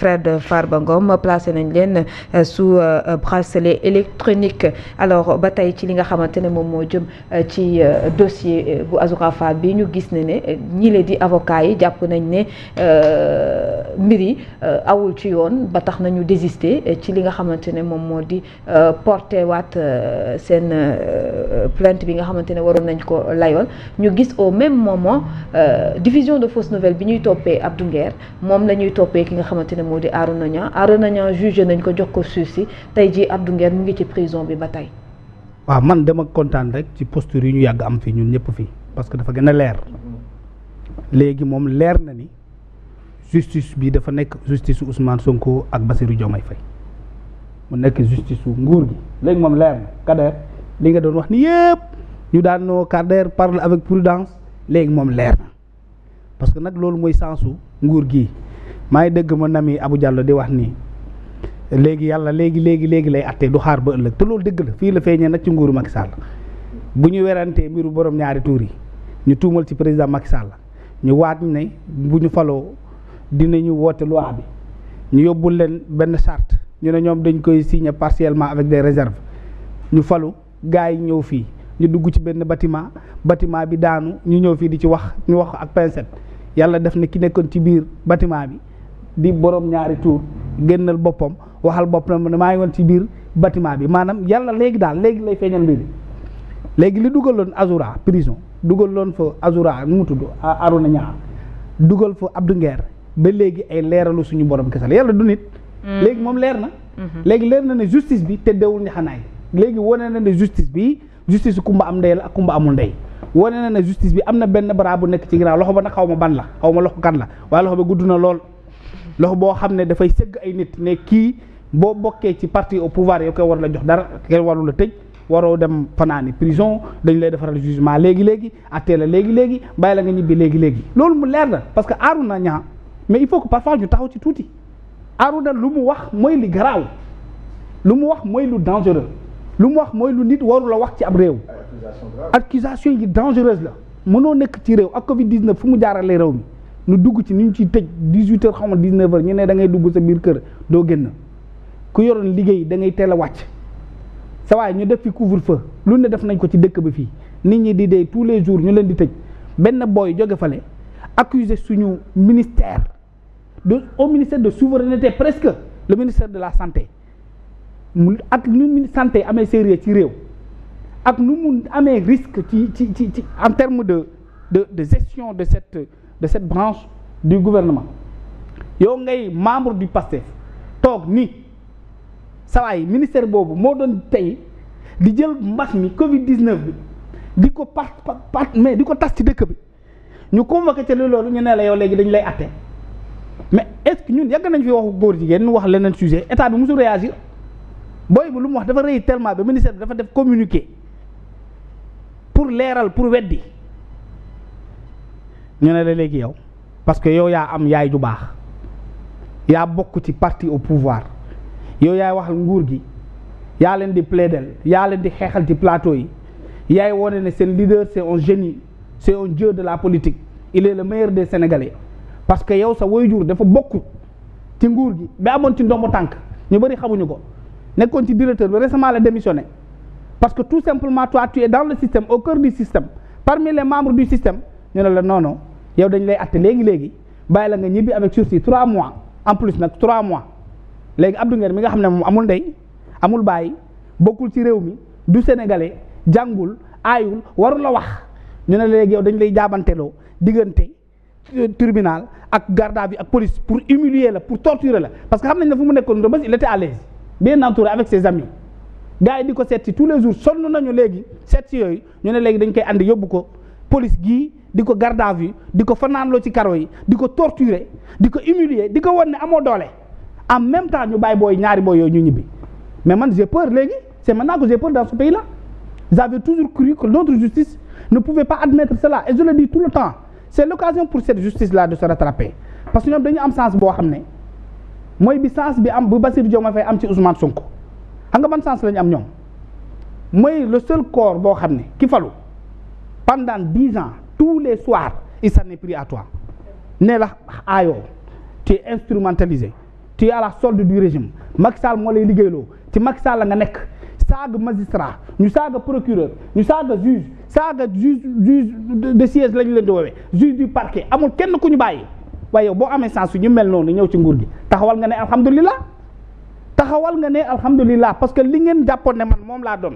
frère de Farba Ngom placé nañ leen sous bracelet électronique alors ba tey ci li nga xamante ne moom moo jëm ci dossier bu Azoura Fall bi ñu gis ne ñi le di avocat yi jàpp nañ ne mbir yi awul ci yoon ba tax nañu désister ci li nga xamante ne moom moo di porté waat seen plainte bi nga xamante ne waroon nañ ko layoon ñu gis au même moment diffusion de fausses nouvelles bi ñuy toppee Abdou Nguer moom la ñuy toppee ki nga xamante ne moo di Arouna Niang jugé nañ ko jox ko sursis tey jii Abdou Nguer mu ngi ci prison bi ba tey. waaw man dama kontaan rek ci posture yi ñu yàgg am fi ñun ñëpp fii parce que dafa gën a leer léegi moom leer na ni justice bi dafa nekk justice su Ousmane Sonko ak Bassirou Diomaye Faye mu nekk justice su nguur gi léegi moom leer na Kader li nga doon wax ni yëpp ñu daan noo Kader parle avec prudence léegi moom leer na parce que nag loolu mooy sensu nguur gi. maa ngi dégg ma nami Abou Diallo di wax nii léegi yàlla léegi lay attee du xaar ba ëllëg te loolu dëgg la fii la feeñee nag ci nguuru Macky Sall bu ñu werantee mbiru borom ñaari tuur yi ñu tuumal ci président Macky Sall ñu waat ne bu ñu faloo dinañu woote loi bi ñu yóbbul leen benn charte ñu ne ñoom dañ koy signer partiellement avec des réserves ñu falu gars yi ñëw fii ñu dugg ci benn bâtiment bi daanu ñu ñëw fii di ci wax ñu wax ak pincette yàlla def na ki nekkoon ci biir bâtiment bi di borom ñaari tuur génnal boppam waxal boppam ne maa ngi woon ci biir bâtiment bi maanaam yàlla léegi lay feeñal mbir léegi li dugaloon Azoura prison dugaloon fa Azoura nu mu tudd Arouna Niang dugal fa Abdou Nguer ba léegi ay leeralu suñu borom kese la yàlla du nit. léegi moom leer na. léegi leer na ne justice bi te dewul ñaxanaay léegi wane na ne justice bi justice kumba am ndey la ak kumba amul ndey. wane na ne justice bi am na benn bras bu nekk ci ginnaaw loxo ba nag xaw ma ban la xaw ma loxo kan la waaye loxo ba gudd na lool loxo boo xam ne dafay sëgg ay nit ne kii boo bokkee ci parti au pouvoir yow koy war la jox dara kenn warul la tëj waroo dem fanaani prison dañ lay defaral jugement léegi attee la léegi bàyyi la nga ñibbi léegi loolu mu leer la parce que Arouna Niang mais il faut que parfois ñu taxaw ci tuuti Arouna lu mu wax mooy li garaaw lu mu wax mooy lu dangereux lu mu wax mooy lu nit warul la wax ci ab réew. accusation yi dangereuse la mënoo nekk ci réew ak Covid 19 fu mu jaaralee réew mi nu dugg ci ni ñu ciy tëj 18h xaw ma 19h ñu ne da ngay dugg sa biir kër doo génn ku yoroon liggéey da ngay teel a wàcc sa waaye ñu def fi couvre-feu lu ne def nañ ko ci dëkk bi fii nit ñi di dee tous les jours ñu leen di tëj benn booy jóge fale accusé suñu ministère au ministère de souveraineté presque le ministère de la santé mu ak nu santé amee sérieux ci réew. ak nu mu amee risque ci en termes de gestion de cette branche du gouvernement yow ngay membre du PASTEF toog ni sawaay ministère boobu moo doon tey di jël mbas mi Covid 19 bi di ko mais di ko tas ci dëkk bi ñu convoqué ca loolu ñu ne la yow léegi dañu lay atte mais est-ce que ñun yàgg nañ fi waxu góor jigéen ñu wax leneen sujet état bi mosul réagir booy bu lu mu wax dafa rëy tellement ba ministère bi dafa def communiqué. pour leeral pour weddi ñu ne la léegi yow parce que yow yaa am yaay ju baax yaa bokk ci parti au pouvoir yow yaay waxal nguur gi yaa leen di plaider yaa leen di xeexal ci plateau yi yaay wone ne seen leader c'est un génie c'est un dieu de la politique il est le meilleur des Sénégalais parce que yow sa waajur dafa bokk ci nguur gi ba amoon ci ndombo tànk ñu bëri xamuñu ko nekkoon ci directeur ba récemment la démissionné parce que tout simplement toi tu es dans le système au cœur du système parmi les membres du système ñu ne la non yow dañ lay atte léegi bàyyi la nga ñibbi avec sursis 3 mois en plus nag 3 mois léegi Abdou Nguer mi nga xam ne moom amul ndey amul bàyyi bokkul ci réew mi du sénégalais jàngul aayul warul la wax ñu ne léegi yow dañ lay jaabanteloo diggante tribunal ak garde à vue ak police pour humilier la pour torturer la parce que xam nañ ne fu mu nekkoon Rebeuss il était à l'aise bien entouré avec ses amis gars yi di ko seet si tous les jours sonn nañu léegi seet si yooyu ñu ne léegi dañ koy andi yóbbu ko police gii di ko garde à vue di ko fanaanloo ci karo yi di ko torturer di ko humilier di ko wan ne amoo doole en même temps ñu bàyyi booy ñaari booy yooyu ñu ñibbi mais man j'ai peur léegi c'est maintenant que j'ai peur dans ce pays là j'avais toujours cru que notre justice ne pouvait pas admettre cela et je le dis tout le temps c'est l'occasion pour cette justice là de se rattraper parce que ñoom dañu am sens boo xam ne mooy bi sens bi am bu Bassirou Diomaye Faye am ci Ousmane Sonko xam nga ban sens la ñu am ñoom mooy le seul corps boo xam ne ki falu pendant 10 ans tous les soirs il s'en est pris à toi ne la aayoo tu es instrumentalisé tu es à la solde du régime Macky Sall moo lay liggéeyloo ci Macky Sall la nga nekk saaga magistrat ñu saaga procureur ñu saaga juge de siège lañu leen di woowee juge du parquet amul kenn ku ñu bàyyi waaye yow boo amee sens ñu mel noonu ñëw ci nguur gi taxawal nga ne alhamdulilah parce que li ngeen jàppoon ne man moom laa doon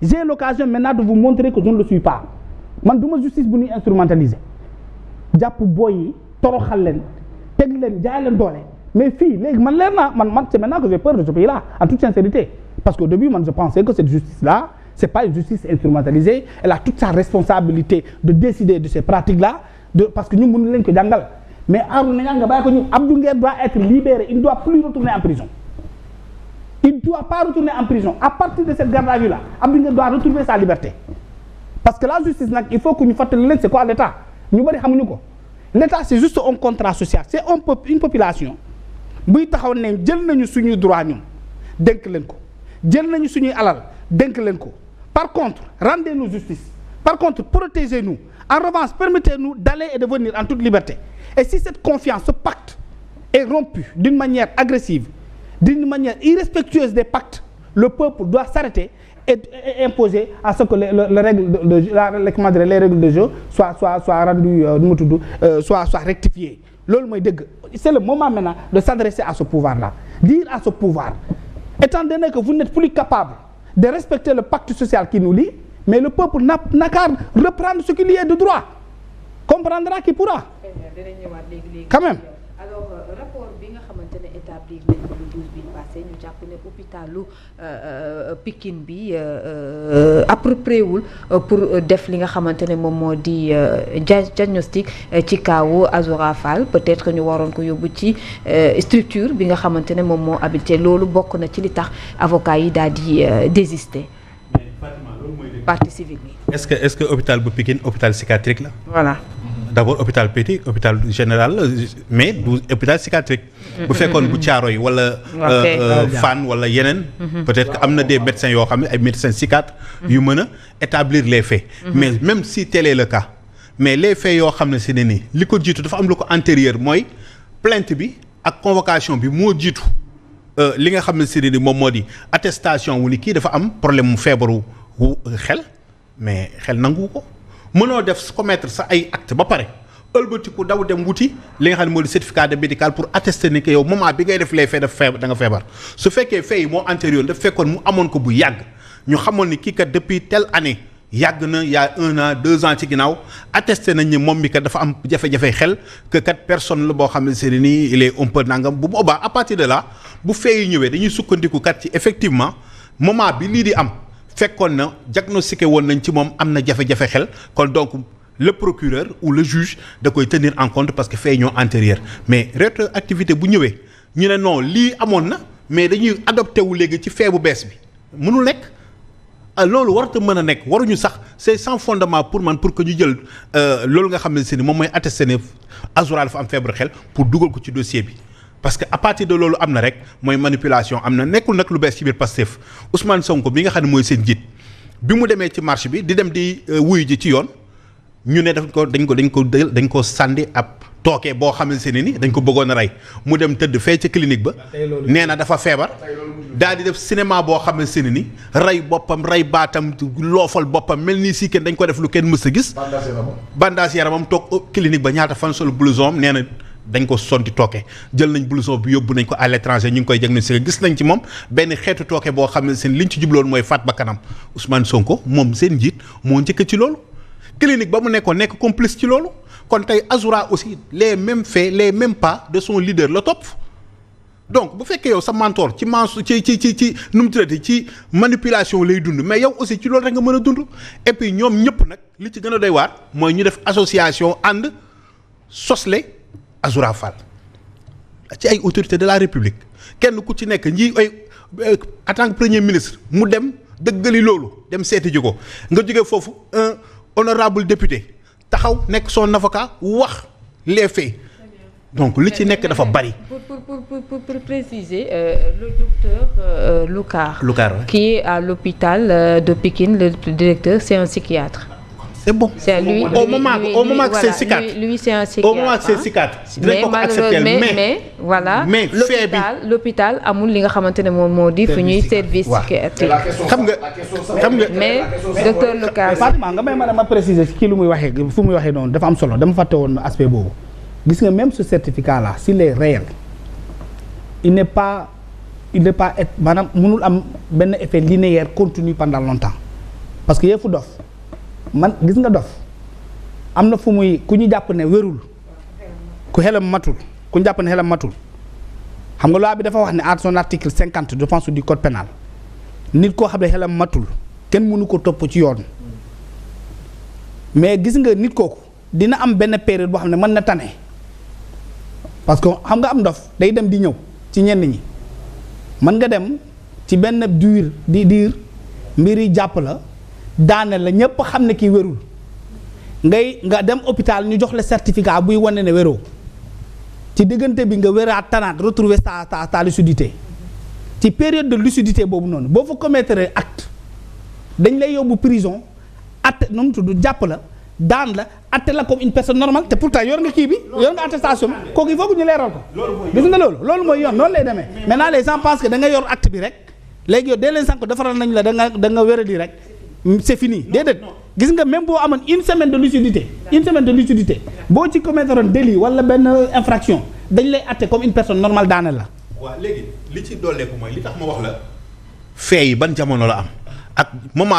j'ai l'occasion maintenant de vous montrer que je ne le suis pas man du ma justice bu ñuy instrumentaliser jàpp booy yi toroxal leen teg leen jaay leen doole mais fii léegi man leer naa man c'est maintenant que j'ai peur de ce pays là en toute sincérité parce qu'au début man je pensais que cette justice là c'est pas une justice instrumentalisée elle a toute sa responsabilité de décider de ces pratiques là parce que ñu mënu leen ko jàngal mais Arouna Niang nga bàyyi ko ñu Abdou Nguer doit être libéré il ne doit plus retourner en prison il ne doit pas retourner en prison à partir de cette garde à vue là Abdou Nguer doit retrouver sa liberté parce que la justice nag il faut que ñu fàttali leen c'est quoi l'état ñu bari xamuñu ko l'état c'est juste un contrat social c'est une population buy taxaw ne jël nañu suñuy droit ñun dénk leen ko jël nañu suñuy alal dénk leen ko par contre rendez-nous justice par contre protégez-nous en revanche permettez-nous d'aller et de venir en toute liberté et si cette confiance ce pacte est rompu d'une manière agressive d'une manière irrespectueuse des pactes le peuple doit s'arrêter et imposer à ce que les règles de jeu soient rendues soient rectifiées loolu mooy dëgg c'est le moment maintenant de s'adresser à ce pouvoir-là dire à ce pouvoir étant donné que vous n'êtes plus capable de respecter le pacte social qui nous lie mais le peuple n'a qu'à reprendre ce qui lui est de droit comprendra qui pourra quand même. Alors rapport bi nga xamante ne établir nañ ko le 12 bi passé ñu jàpp ne hôpitalu Pikine bi approprié wul pour def li nga xamante ne moom moo di diagnostic ci kaawu Azoura Fall peut-être ñu waroon ko yóbbu ci structure bi nga xamante ne moom moo habilité loolu bokk na ci li tax avocat yi daal di désister. Partie civile bi. est-ce que hôpital bu Pikine hôpital psychiatrique la. Voilà. D'abord hôpital petit hôpital général mais du hôpital psychiatrique. bu fekkoon bu Thiaroye wala. Fann wala yeneen. peut-être que am na des médecins yoo xam ne ay médecins psychiatres. yu mën a établir les faits. mais même si tel est le cas mais les faits yoo xam ne si ne nii li ko jiitu dafa am lu ko antérieur mooy plainte bi ak convocation bi moo jiitu li nga xam ne si ne nii moom moo di attestation wu ni kii dafa am problème mu feebaru wu xel mais xel nangu ko. mënoo def commettre sa ay acte ba pare ëlbatiku daw dem wuti li nga xam ne moo di certificat de médical pour attester ni que yow moment bi ngay def les faits da nga feebar su fekkee faits yi moo antérieur daf fekkoon mu amoon ko bu yàgg ñu xamoon ni kii kat depuis telle année yàgg na y a 1 an 2 ans ci ginnaaw attesté nañ ni moom mi kat dafa am jafe-jafe xel que kat personne la boo xam ne c'est nii il est un peu nangam bu boobaa à partir de là bu faits yi ñëwee dañuy sukkandiku kat ci effectivement moment bi lii di am. fekkoon na diagnostiqué woon nañ ci moom am na jafe-jafe xel kon donc le procureur ou le juge da koy tenir en compte parce que faits ñoo antérieur mais rétroactivité bu ñëwee ñu ne non lii amoon na mais dañuy adopté wu léegi ci fait bu bees bi mënul nekk loolu warata mën a nekk waruñu sax c'est sans fondement pour man pour que ñu jël loolu nga xam ne si ni moom mooy attesté ne Azoura dafa am feebar xel pour dugal ko ci dossier bi. parce que à partir de loolu am na rek mooy manipulation am na nekkul nag lu bees ci biir Pastef Ousmane Sonko bi nga xam ne mooy seen njiit bi mu demee ci marche bi di dem di wuyu ji ci yoon ñu ne dañ ko sànni ab tooke boo xamante ne ni dañ ko bëggoon a rey mu dem tëdd fee ci clinique ba nee na dafa feebar daal di def cinéma boo xamante ne ni rey boppam rey baatam loofal boppam mel ni si kenn dañ ko def lu kenn mës a gis bandage yaramam toog clinique ba ñaata fan sol blouson nee na dañ ko sonti tooke jël nañ blouson bi yóbbu nañ ko à l'étranger ñu ngi koy diagnostiqué gis nañ ci moom benn xeetu tooke boo xam ne seen liñ ci jubloon mooy faat ba kanam Ousmane Sonko moom seen njiit moo njëkk ci loolu clinique ba mu nekkoon nekk complice ci loolu kon tey Azoura aussi les mêmes faits les mêmes pas de son leader la topp donc bu fekkee yow sa mentor ci nu mu tuddati ci manipulation lay dund mais yow aussi ci loolu rek nga mën a dund et puis ñoom ñëpp nag li ci gën a doy waar mooy ñu def association ànd sosle Azoura Fall ci ay autorités de la République kenn ku ci nekk ñi ay en tant que premier ministre mu dem dëggali loolu dem seeti ji ko nga jógee foofu un honorable député taxaw nekk son avocat wax les faits donc li ci nekk dafa bari. Pour préciser le docteur Lucar ouais. Qui est à l'hôpital de Pikine le directeur c'est un psychiatre. c'est bon. C'est lui, au moment que c'est psychiatre. Lui c'est un psychiatre. Au moment que c'est psychiatre. dinañ ko accepter mais voilà. mais fait bi l'hôpital amul li nga xamante ne moom moo di fu ñuy service psychiatrique. xam nga mais docteur Lucas. Fatima nga may ma préciser kii lu muy waxee fu muy waxee noonu dafa am solo dama fàtte woon aspect boobu gis nga même ce certificat là s'il est réel il n'est pas maanaam mënul am benn effet linéaire continu pendant longtemps parce que yëfu dof man gis nga dof am na fu muy ku ñu jàpp ne wérul ku xelam matul ku ñu jàpp ne xelam matul xam nga loi bi dafa wax ne à son article 50 je pense du code pénal nit koo xam ne xelam matul kenn mënu ko topp ci yoon mais gis nga nit kooku dina am benn période boo xam ne mën na tane parce que xam nga am dof day dem di ñëw ci ñenn ñi mën nga dem ci benn diir mbir yi jàpp la daane la ñëpp xam ne kii wérul nga dem hôpital ñu jox la certificat buy wane ne wéroo ci diggante bi nga wéraat tanaat retrouver ta lucidité ci période de lucidité boobu noonu boo fa commettre acte dañ lay yóbbu prison atte nu mu tudd jàpp la daan la atte la comme une personne normale te pourtant yor nga kii bi yor nga attestation bi kooku il faut que ñu leeral ko gis nga loolu mooy yoon noonu lay demee maintenant les gens pensent que da nga yor acte bi rek léegi yow dès l'instant que defaral nañ la da nga wéradi rek c'est fini déedéet gis nga même boo amoon une semaine de lucidité boo ci commettre délit wala benn infraction dañ lay atte comme une personne normale daane la. waaw léegi li ci dolleeku mooy li tax ma wax la. fee yi ban jamono la am ak moment.